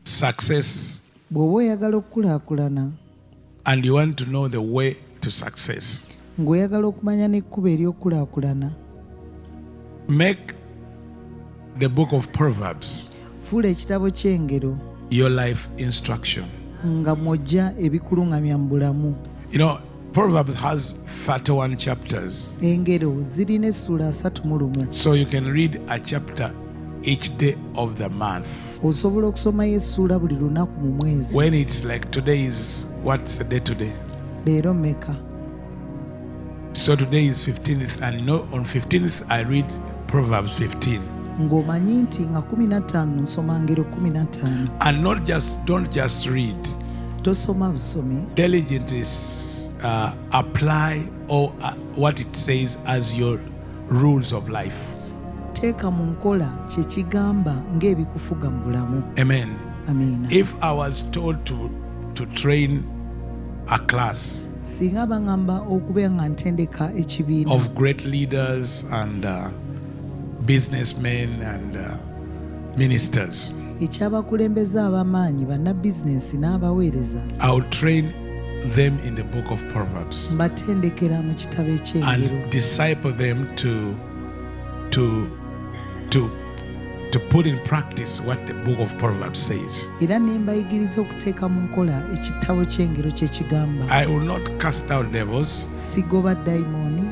success bw'oba oyagala okukulaakulana and you want to know the way to success, ng'oyagala okumanya n'ekkubo ery'okukulaakulana, make the book of Proverbs fuula ekitabo ky'engero your life instruction. nga mw'ojja ebikuluŋŋamya mu bulamu. You know, Proverbs has 31 chapters. Engero zirina essula 31. So you can read a chapter each day of the month. Osobola okusomayo essuula buli lunaku mu mwezi. When it's like today is, what's the day today? Leero mmeka? So today is 15th, and you know, on 15th I read Proverbs 15. Ng'omanyi nti nga 15 nsoma ngero 15. And don't just read. Tosoma busomi. Diligently apply what it says as your rules of life. Teeka mu nkola kye kigamba ng'ebikufuga mu bulamu. Amen. Amiina. If I was told to train a class singa bangamba okubeera nga ntendeka ekibiina of great leaders and businessmen and ministers, ekyabakulembeza ab'amaanyi bannabizinensi n'abaweereza, I would train them in the book of Proverbs mbatendekera mu kitabo eky'engero and disciple them to put in practice what the book of Proverbs says. era ne mbayigiriza okuteeka mu nkola ekitabo ky'engero kye kigamba. I will not cast out devils. Sigoba dayimooni,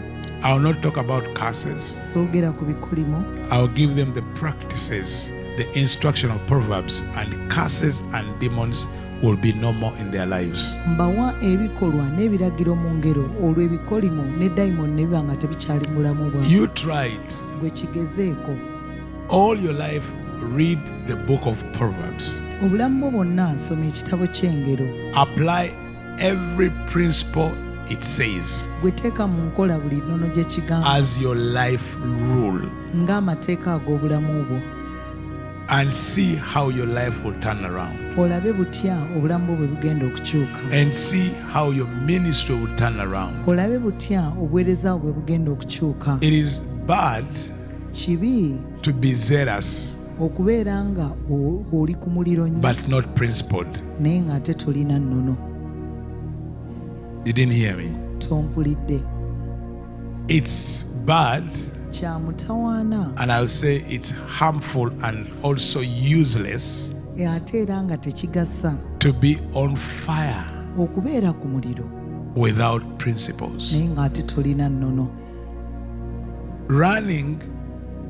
I will not talk about curses. soogera ku bikolimo. I will give them the practices, the instruction of Proverbs, and curses and demons will be no more in their lives. Mbawa ebikolwa n'ebiragiro mu ngero, olwo ebikolimo ne dayimooni ne biba nga tebikyali mu bulamu bwawe. You tried Bwe kigezeeko all your life, read the book of Proverbs. obulamu bwo bwonna nsoma ekitabo ky'engero, Apply every principle it says gwe teeka mu nkola buli nnono gye kigamba as your life rule, ng'amateeka ag'obulamu bwo, and see how your life will turn around, olabe butya obulamu bwo bwe bugenda okukyuka, and see how your ministry will turn around. olabe butya obuweereza bwo bwe bugenda okukyuka. It is bad Kibi to be zealous okubeera nga oli ku muliro nnyo but not principled. naye ng'ate tolina nnono. You didn't hear me. Tompulidde. It's bad, Kya mutawaana and I would say it's harmful and also useless ate era nga tekigasa to be on fire okubeera ku muliro without principles. naye ng'ate tolina nnono. Running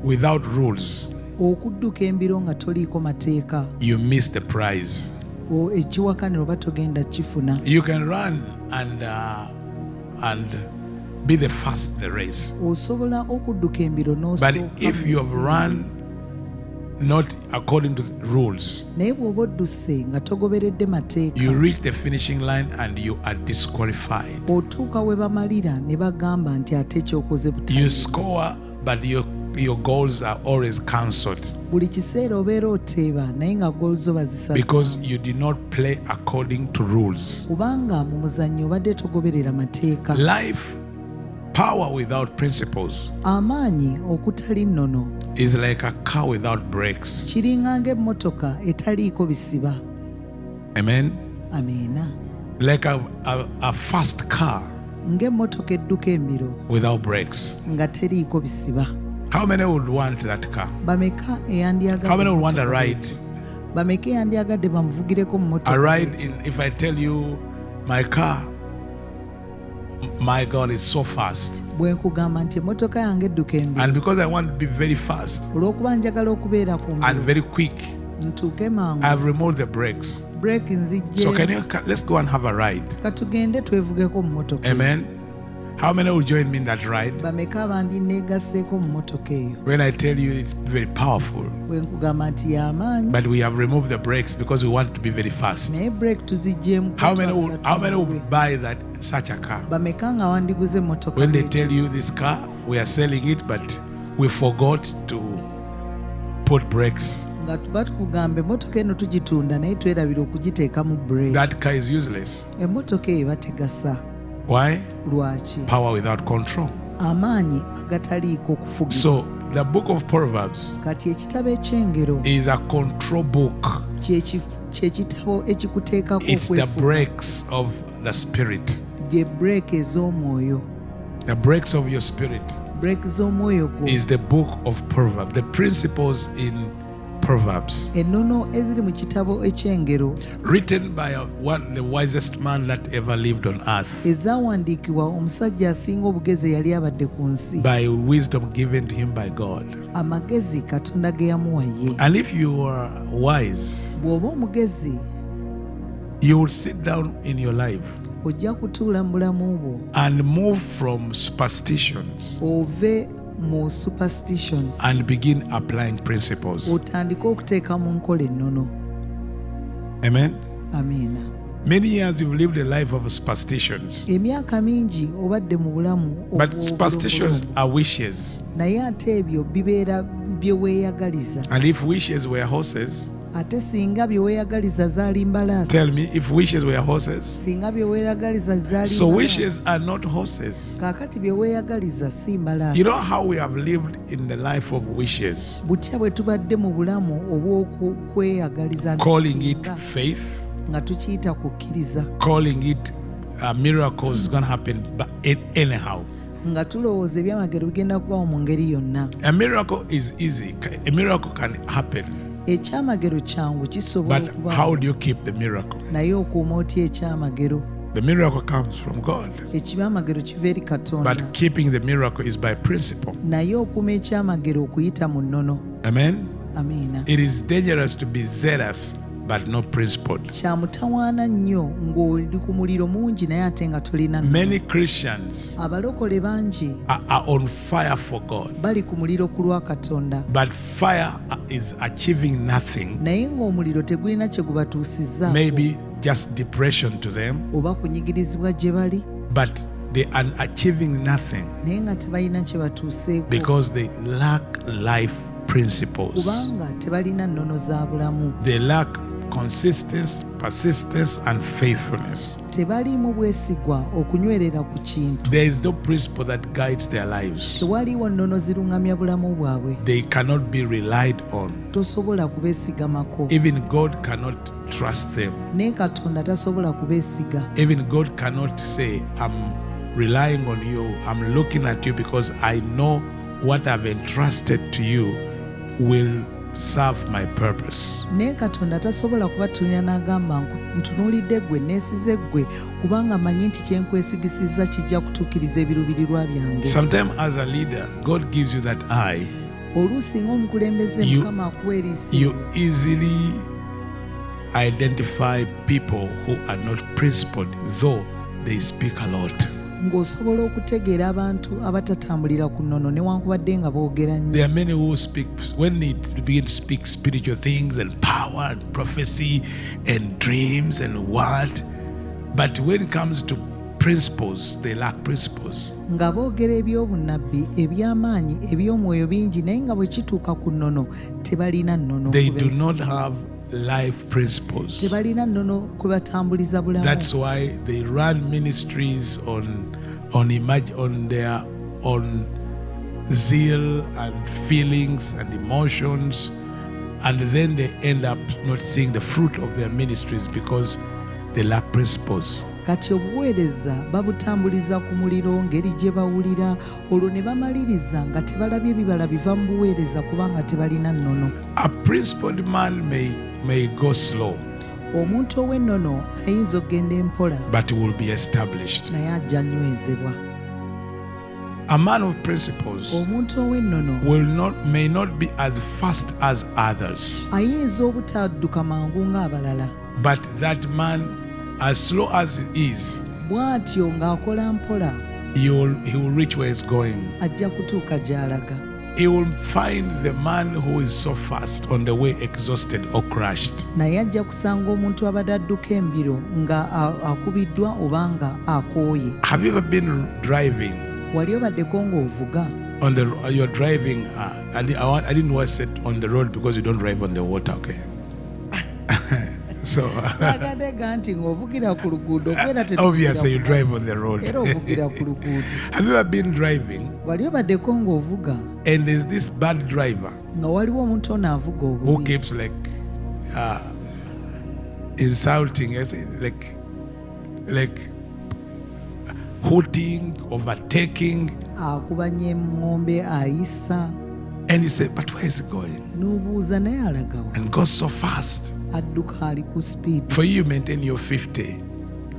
without rules, Okudduka embiro nga toliiko mateeka, you miss the prize. ekiwakaniro oba togenda kifuna. You can run and be the first in the race, Osobola okudduka embiro but n'osooka if you have mu run not according to the rules, naye bw'oba odduse nga togoberedde mateeka, you reach the finishing line and you are disqualified. otuuka we bamalira ne bagamba nti ate ekyokoze You butayi. score, but your goals are always cancelled Buli kiseera obeera oteeba naye nga goal zo bazisaza because you did not play according to rules. kubanga mu muzannyo obadde togoberera mateeka. Life, power without principles, Amaanyi okutali nnono is like a car without brakes. kiringa ng'emmotoka etaliiko bisiba. Amen. Amiina. Like a fast car Ng'emmotoka edduka embiro without brakes. nga teriiko bisiba. How many would want that car? Bameka eyandiyagadde How many would want a emmotoka ride? bw'etyo? Bameka eyandiyagadde bamuvugireko mu mmotoka A ride bw'etyo? in, if I tell you my car, my God, is so fast. bwe nkugamba nti emmotoka yange edduka embiro And because I want to be very fast olw'okuba njagala okubeera ku and mbiro very quick, ntuuke mangu I've removed the brakes. break So nzijje let's go and have a ride. katugende twevugeko mu mmotoka eyo. Amen. How many will join me in that ride? Bameka abandi neegasseeko mu mmotoka eyo When I tell you it's very powerful, bwe nkugamba nti y'amaanyi but we have removed the brakes because we want to be very fast. naye break tuziggyemu How many will buy such a car? bameka nga wandiguze emmotoka When they bw'etyo? tell you this car, we are selling it, but we forgot to put brakes. nga tuba tukugamba emmotoka eno tugitunda naye twerabira okugiteeka mu break. That car is useless. Emmotoka eyo bategasa. Why? Lwaki? Power without control. Amaanyi agataliiko kufuga. So the book of Proverbs kati ekitabo eky'engero is a control book. kyekitabo ekikuteekako It's the okwefuga brakes of the spirit. gye break ez'omwoyo The brakes of your spirit break z'omwoyo gwo is the book of Proverbs. The principles in Proverbs, ennono eziri mu kitabo eky'engero written by the wisest man that ever lived on earth, ezaawandiikibwa omusajja asinga obugezi eyali abadde ku nsi by wisdom given to him by God. amagezi katonda ge yamuwa ye. And if you are wise, bw'oba omugezi you will sit down in your life ojja kutuula mu bulamu bwo and move from superstitions ove mu superstition and begin applying principles. otandike okuteeka mu nkola ennono. Amen. amiina. Many years you've lived a life of superstitions, emyaka mingi obadde mu bulamu but superstitions are wishes. naye ate ebyo bibeera bye weeyagaliza. And if wishes were horses, ate singa bye weeyagaliza zaali mbalaasi. tell me, if wishes were horses, singa bye weeyagaliza zaali so mbalaasi. wishes are not horses. kaakati bye weeyagaliza si mbalaasi. You know how we have lived in the life of wishes, butya bwe tubadde mu bulamu obw'okweyagaliza calling it bisinga, faith, nga tukiyita kukkiriza, calling it miracles is going to happen but anyhow. nga tulowooza ebyamagero bigenda kubaawo mu ngeri yonna. A miracle is easy. A miracle can happen, ekyamagero kyangu kisobola but okubaawo, how do you keep the miracle? naye okuuma otya ekyamagero? The miracle comes from God, ekyamagero kiva eri katonda, but keeping the miracle is by principle. naye okuuma ekyamagero okuyita mu nnono. Amen. amiina. It is dangerous to be zealous but not principled. kyamutawaana nnyo ng'oli ku muliro mungi naye ate nga tolina nnono. Many Christians abalokole bangi are on fire for God, bali ku muliro ku lwa katonda, but fire is achieving nothing. naye ng'omuliro tegulina kye gubatuusizzaako, Maybe just depression to them, oba kunyigirizibwa gye bali, but they are achieving nothing naye nga tebalina kye batuuseeko because they lack life principles. kubanga tebalina nnono za bulamu. They lack consistency, persistence, and faithfulness. tebaliimu bwesigwa okunywerera ku kintu. There is no principle that guides their lives. tewaliiwo nnono ziruŋŋamya bulamu bwabwe. They cannot be relied on. tosobola kubeesigamako. Even God cannot trust them. naye katonda tasobola kubeesiga. Even God cannot say, I'm relying on you, I'm looking at you because I know what I've entrusted to you will serve my purpose. naye katonda tasobola kubatulira n'agamba ntunuulidde ggwe neesize ggwe kubanga manyi nti kyenkwesigisiza kijja kutuukiriza ebiruubirirwa byange. Sometimes as a leader, God gives you that eye. oluusi ng'omukulembeze You- mukama akuwa eriiso, You easily identify people who are not principled, though they speak a lot. ng'osobola okutegeera abantu abatatambulira ku nnono newankubadde nga boogera nnyo. There are many who speak, when they begin to speak spiritual things and power and prophecy and dreams and what, but when it comes to principles, they lack principles. nga boogera eby'obunnabbi eby'amaanyi eby'omwoyo bingi naye nga bwe kituuka ku nnono tebalina nnono They kubeesi. do not have life principles. tebalina nnono kwe batambuliza bulamu. That's why they run ministries on their own zeal and feelings and emotions, and then they end up not seeing the fruit of their ministries because they lack principles. kati obuweereza babutambuliza ku muliro ngeri gye bawulira, olwo ne bamaliriza nga tebalabye bibala biva mu buweereza kubanga tebalina nnono. A principled man may go slow, omuntu ow'ennono ayinza okgenda empola but will be established. naye ajja nywezebwa. A man of principles omuntu ow'ennono may not be as fast as others, ayinza obutadduka mangu ng'abalala, but that man, as slow as he is, bw'atyo ng'akola mpola he will reach where he's going. ajja kutuuka gy'alaga. He will find the man who is so fast on the way exhausted or crushed. naye ajja kusanga omuntu abadde adduka embiro nga akubiddwa oba nga akooye. Have you ever been driving wali obaddeko ng'ovuga on you're driving? I didn't want to say on the road because you don't drive on the water. Okay. So saagadega nti ng'ovugira ku luguudo obviously you drive on the road. era ovugira ku luguudo. Have you ever been driving Wali obaddeko ng'ovuga and there's this bad driver nga waliwo omuntu ono avuga who obubi keeps like insulting, like hooting, overtaking, akubanya eŋŋombe ayisa and you say, but where is he going? n'obuuza naye alagawa And goes so fast. adduka ali ku speed For you, maintain your 50,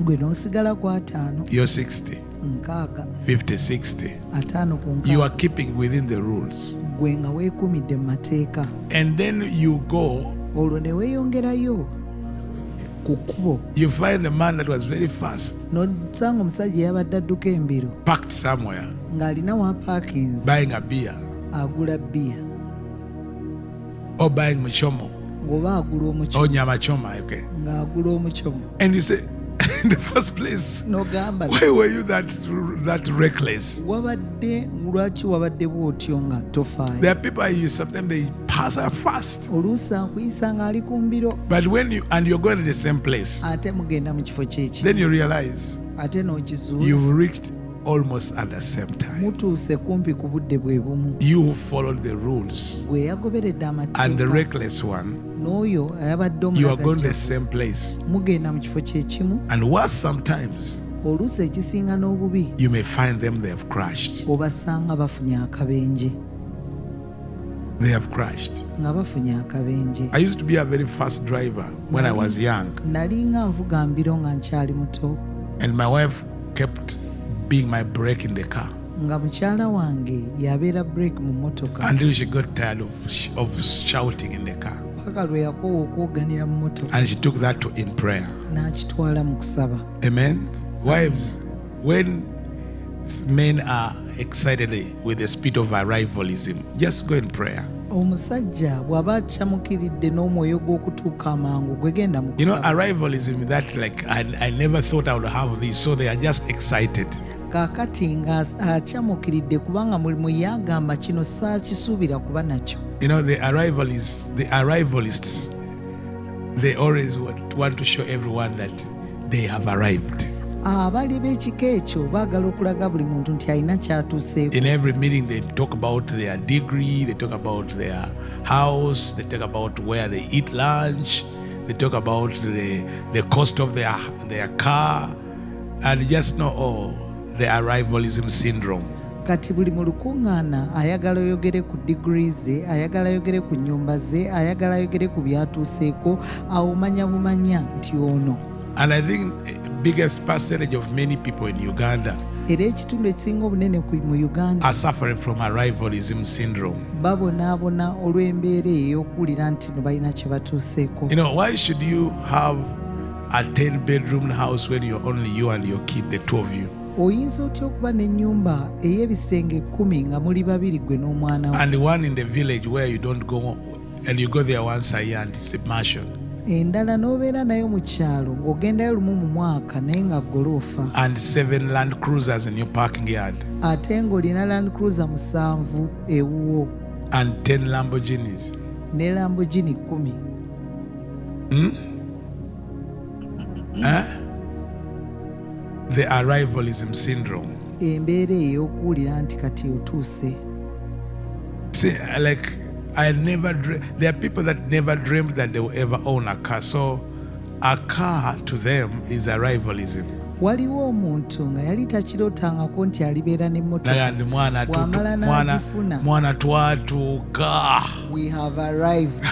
gwe n'osigala ku 5 your 60, 6 50, 60. 5 ku You are 6 keeping within the rules. gwe nga weekumidde mu mateeka And then you go, olwo ne weeyongerayo ku kkubo you find a man that was very fast, n'osanga omusajja yabadde adduka embiro parked somewhere, ng'alina wapaakinzi buying a beer agula bbiya or buying muchomo ng'oba agula or omucomo nyama choma, okay? ng'agula omucomo And you say, in the first place, n'ogamba why were you that reckless? wabadde lwaki wabadde bw'otyo nga tofaayo There are people sometimes they pass are fast, oluusi akuyisa ng'ali ku mbiro but when you're going to the same place, ate mugenda mu kifo kyeki then you realize ate n'okizuula you've reached almost at the same time. mutuuse kumpi ku budde bwe bumu You who followed the rules gwe yagoberedde and the amateeka reckless one, n'oyo ayabadde you are going to the omulagajjavu same place. mugenda mu kifo kyekimu And worse, sometimes oluusi ekisinga n'obubi you may find them they have crashed. obasanga bafunye akabenje They have crashed. nga bafunye akabenje I used to be a very fast driver when I was young, nali nga nvuga mbiro nga nkyali muto and my wife kept being my brake in the car nga mukyala wange yabeera break mu mmotoka until she got tired of shouting in the car. paka lwe yakoowa okwoganira mu mmotoka And she took that to in prayer. n'akitwala mu kusaba Amen. Wives, when men are excited with the spirit of arrivalism, just go in prayer. omusajja bw'aba akyamukiridde n'omwoyo gw'okutuuka amangu gwe genda mu You know, kusaba arrivalism, that like, I never thought I would have this, so they are just excited. kaakati nga akyamukiridde kubanga mulimu yagamba kino saakisuubira kuba nakyo You know, the arrivalists, they always want to show everyone that they have arrived. abali b'ekika ekyo baagala okulaga buli muntu nti alina kyatuuseeko In every meeting, they talk about their degree, they talk about their house, they talk about where they eat lunch, they talk about the cost of their car, and just know, the arrivalism syndrome. kati buli mu lukuŋŋaana ayagala oyogere ku diguri ze ayagala ayogere ku nnyumba ze ayagala ayogere ku byatuuseeko awo manya bumanya nti ono And I think biggest percentage of many people in Uganda era ekitundu ekisinga obunene mu uganda are suffering from arrivalism syndrome. babonaabona olw'embeera ey'okuwulira nti no balina kye batuuseeko You know, why should you have a 10-bedroom house when you're only you and your kid, the two of you? oyinza otya okuba n'ennyumba ey'ebisenge 10 nga muli babiri gwe n'omwana we And the one in the village where you don't go, and you go there once a year and it's a mansion. endala n'obeera nayo mu kyalo ng'ogendayo lumu mu mwaka naye nga goloofa And 7 Land Cruisers in your parking yard. ate ng'olina land cruiser 7 ewuwo And 10 Lamborghinis. ne Lamborghini 10 Huh? The arrivalism syndrome. embeera ey'okuwulira nti kati otuuse See, like, there are people that never dreamed that they will ever own a car. So a car to them is arrivalism. waliwo omuntu nga yali takirootangako nti alibeera n'emmotoka Nagandi bw'amala n'agifuna mwana twatuuka. we have arrived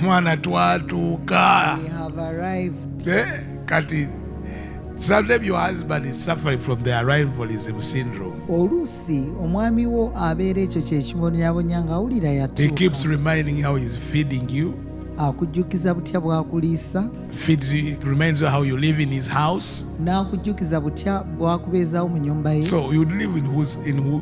Mwana twatuuka. we have arrived Kati, sometimes your husband is suffering from the arrivalism syndrome. oluusi omwami wo abeera ekyo kyekibonyabonya ng'awulira He keeps yatuuka reminding how he's feeding you. akujjukiza butya bw'akuliisa Feeds you, reminds you how you live in his house. n'akujjukiza butya bw'akubeezaawo mu nnyumba ye So you live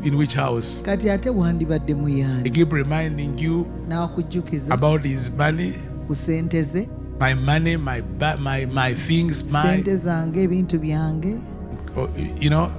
in which house? kati ate bwandibadde mu He yaani keep reminding you n'akujjukiza about his money, ku ssente ze my money, my things, ssente zange ebintu byange you know,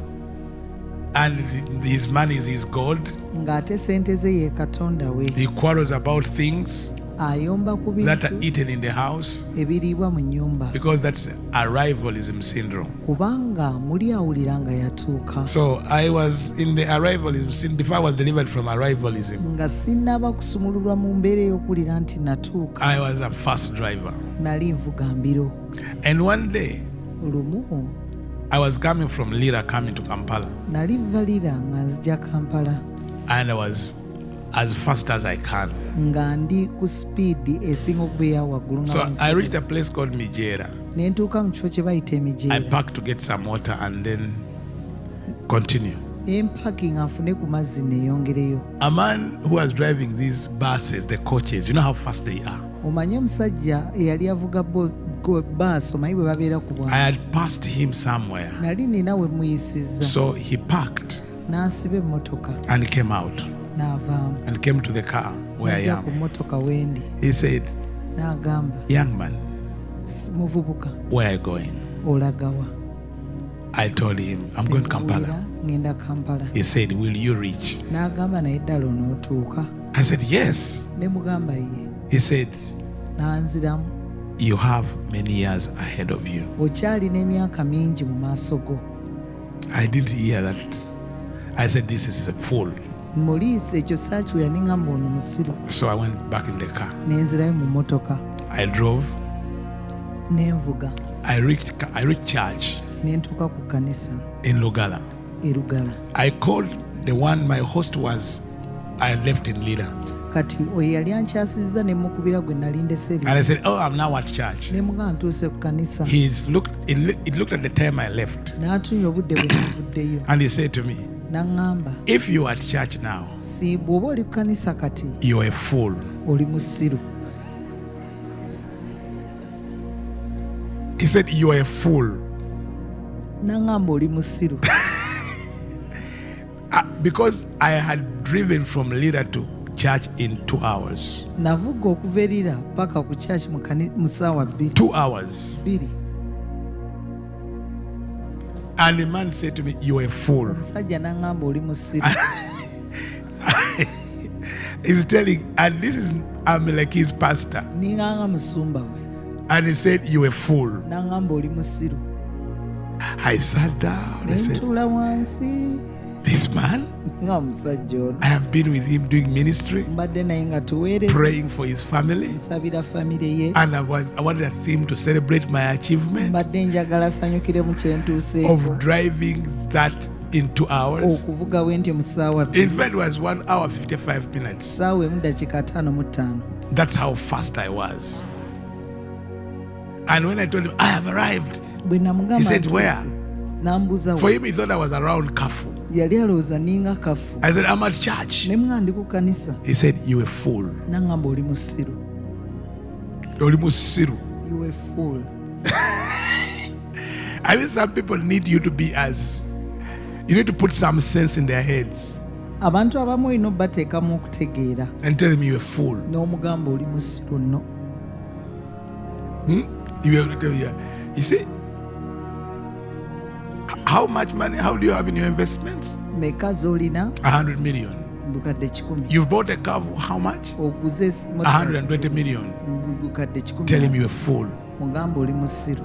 and his money is his God. ng'ate ssente ze ye katonda we He quarrels about things. ayomba ku that are bintu eaten in the house, ebiriibwa mu nnyumba because that's arrivalism syndrome. kubanga muli awulira nga yatuuka. So I was in the arrivalism syndrome before I was delivered from arrivalism. Nga sinnaba kusumululwa mu mbeera ey'okuwulira nti natuuka, I was a fast driver. nali nvuga mbiro. And one day, Lumu I was coming from Lira coming to Kampala. nali valira nga nzija Kampala And I was as fast as I can. nga ndi ku sipiidi esinga okubeera waggulu So nga I reached a place called Mijera. ne ntuuka mu kifo kye bayita I emijeera parked to get some water and then continue. ne mpaki nga nfune ku mazzi neeyongereyo. A man who was driving these buses, the coaches, you know how fast they are. Omanyi omusajja eyali avuga baasi omanyi bwe babeera ku I bwana, had passed him somewhere. nali nina we muyisizza So he parked n'asiba emmotoka and came out n'avaamu and came to the car where I n'ajja ku am. mmotoka wendi He said, n'agamba, young man, muvubuka where are you going? olagawa? I told him, I'm going to Kampala. Ngenda Kampala. He said, will you reach? N'agamba naye ddala onootuuka? I said, yes. Ne mugamba ye. He said, N'anziramu, you have many years ahead of you. okyalina emyaka mingi mu maaso go. I didn't hear that. I said, this is a fool. Muliisi ekyo saakiwulira ne ngamba ono musiru. So I went back in the car. Ne nzirayo mu mmotoka I drove. ne nvuga I reached church ne ntuuka ku kkanisa in Lugala. e Lugala. I called the one my host was. I had left in Lira. Kati oyo yali ankyasizza ne mukubira gwe nali ndese And I said, oh, I'm now at church. ne mugamba ntuuse ku kkanisa. It looked at the time I left. N'atunya obudde bwe navuddeyo And he said to me, n'aŋŋamba, if you are at church now, si bw'oba oli ku kkanisa kati you're a fool. oli musiru. He said, you're a fool. N'aŋŋamba oli musiru. Because I had driven from Lira to church in 2 hours. Navuga okuva erira paka ku church mu ssaawa 2 hours. 2. And the man said to me, you're a fool. Omusajja n'aŋŋamba oli musiru. He's telling, and I'm like his pastor. Ninganga musumba we. And he said, you're a fool. N'aŋŋamba oli musiru. I sat down. I Ne said, ntuula wansi. this man, Nga omusajja ono. I have been with him doing ministry, Mbadde naye nga tuweereza. praying for his family. Nsabira famire ye. And I wanted a theme to celebrate my achievement Mbadde njagala asanyukire mu kye ntuuseeko. of driving that in 2 hours. Okuvuga wenti mu ssaawa In 2. fact, it was 1 hour 55 minutes. Ssaawa emu dakiika 55. That's how fast I was. And when I told him, I have arrived, Bwe namugamba he said, ntuuse, where? n'ambuuza For we. him, he thought I was around Kafu. Yali alowooza ninga kafu. I said, I'm at church. Ne mugamba ndi ku kkanisa. He said, you a fool. N'aŋŋamba oli musiru. Oli musiru. You a fool. I mean, some people need you to be you need to put some sense in their heads Abantu abamu olina obbateekamu okutegeera. and tell them you're a fool. N'omugamba oli musiru nno. You have to tell you see, how much money, how do you have in your investments? Meka z'olina? 100 million. Bukadde 10. You've bought a car for how much? Oguze 120 million. bukadde 10. Tell him you're a fool. Mugamba oli musiru.